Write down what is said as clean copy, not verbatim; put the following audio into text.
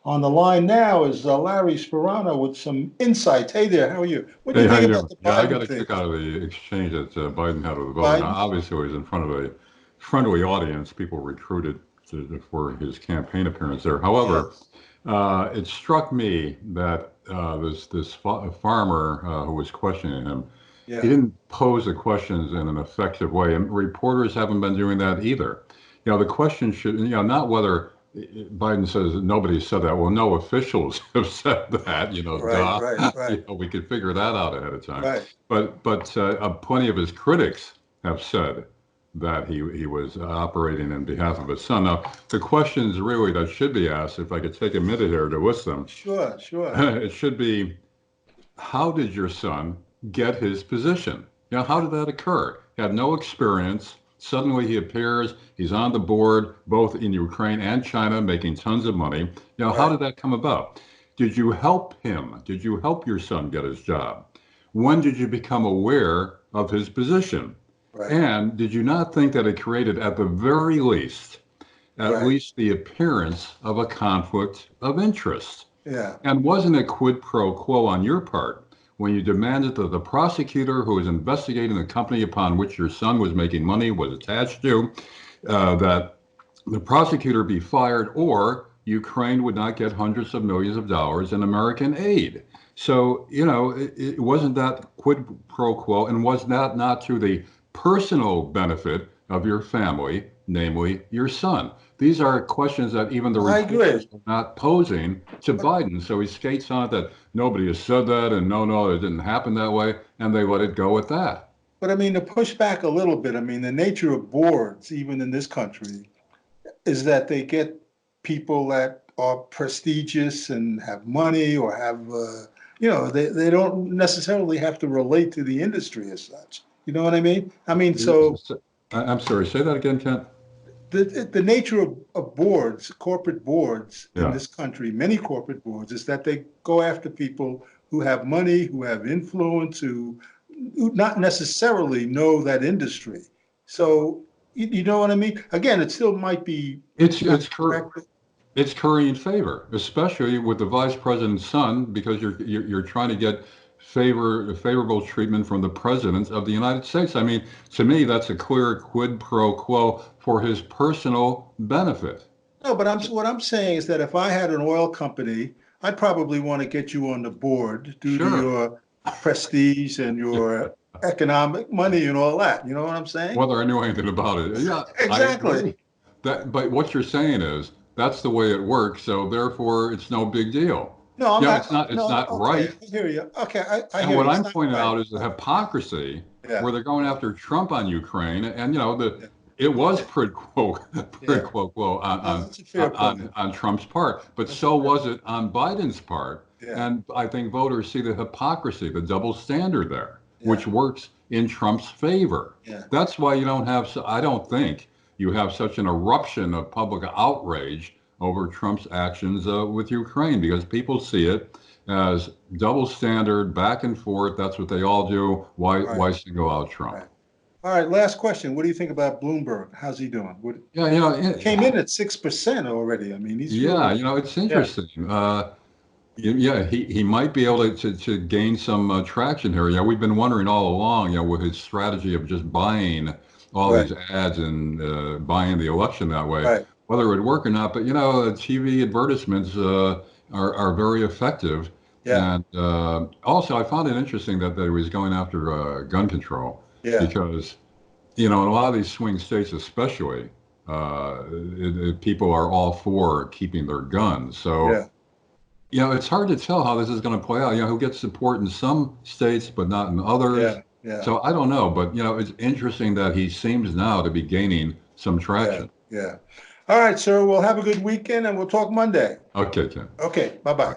On the line now is Larry Sparano with some insights. Hey there, how are you? What do Hey, you how think you about doing? the Yeah, I Biden got a thing? kick out of the exchange that Biden had with the vote. Now, Biden? obviously, he was in front of a friendly audience. People recruited for his campaign appearance there. Yeah, However, it struck me that this farmer who was questioning him, he yeah, didn't pose the questions in an effective way, and reporters haven't been doing that either. The question should, not whether Biden says that nobody said that. Well, no officials have said that, right, duh. right, right, We could figure that out ahead of time. right. But plenty of his critics have said that he was operating in behalf of his son. Now, the questions really that should be asked, if I could take a minute here to list them, Sure, sure. it should be, how did your son get his position? How did that occur? He had no experience. Suddenly he appears, he's on the board both in Ukraine and China, making tons of money. How Right, did that come about? Did you help him? Did you help your son get his job? When did you become aware of his position? right, And did you not think that it created, at right. least the appearance of a conflict of interest? Yeah, And wasn't it quid pro quo on your part when you demanded that the prosecutor who was investigating the company upon which your son was making money was attached to, that the prosecutor be fired or Ukraine would not get hundreds of millions of dollars in American aid? So, it wasn't that quid pro quo, and was that not to the personal benefit of your family, namely your son? These are questions that even the I reporters agree. are not posing to But, Biden. So he skates on it that nobody has said that, and no, it didn't happen that way, and they let it go at that. but I mean, to push back a little bit, I mean, the nature of boards, even in this country, is that they get people that are prestigious and have money or have, they don't necessarily have to relate to the industry as such. You know what I mean? I mean, so I'm sorry, say that again, Kent. the nature of boards, corporate boards in Yeah. this country, many corporate boards, is that they go after people who have money, who have influence, who not necessarily know that industry. So you know what I mean? Again, it still might be It's not it's cur- correct. it's currying favor, especially with the vice president's son, because you're trying to get favorable treatment from the president of the United States. I mean, to me, that's a clear quid pro quo for his personal benefit. No, but what I'm saying is that if I had an oil company, I'd probably want to get you on the board due to Sure. your prestige and your economic money and all that. You know what I'm saying? Whether I knew anything about it. Yeah, I Exactly. agree. But what you're saying is that's the way it works, so therefore it's no big deal. No, I'm It's not. not it's No, not okay, right. I hear you. Okay, I And hear what you. It's I'm not pointing right. out is the hypocrisy Yeah, where they're going yeah, after Trump on Ukraine, and yeah. it was Okay, quid quo quid yeah. quo quo No, that's a fair point. on Trump's part, but That's a so fair was point. it on Biden's part. Yeah, And I think voters see the hypocrisy, the double standard there, yeah, which works in Trump's favor. yeah. That's why you don't have, I don't think you have such an eruption of public outrage over Trump's actions with Ukraine, because people see it as double standard, back and forth. That's what they all do. Right, Why single out Trump? right. All right. Last question. What do you think about Bloomberg? How's he doing? Yeah, Came in at 6% already. I mean, he's yeah, really, it's yeah, interesting. Yeah, he might be able to gain some traction here. Yeah, we've been wondering all along, with his strategy of just buying all right, these ads and buying the election that way, right. whether it would work or not. But TV advertisements are very effective. Yeah, And also, I found it interesting that he was going after gun control, yeah, because in a lot of these swing states, especially, people are all for keeping their guns. So. yeah, It's hard to tell how this is going to play out. Who gets support in some states but not in others. yeah, yeah, So I don't know, but it's interesting that he seems now to be gaining some yeah, traction. yeah. All right, sir. We'll have a good weekend and we'll talk Monday. Okay, Ken. Okay, bye bye.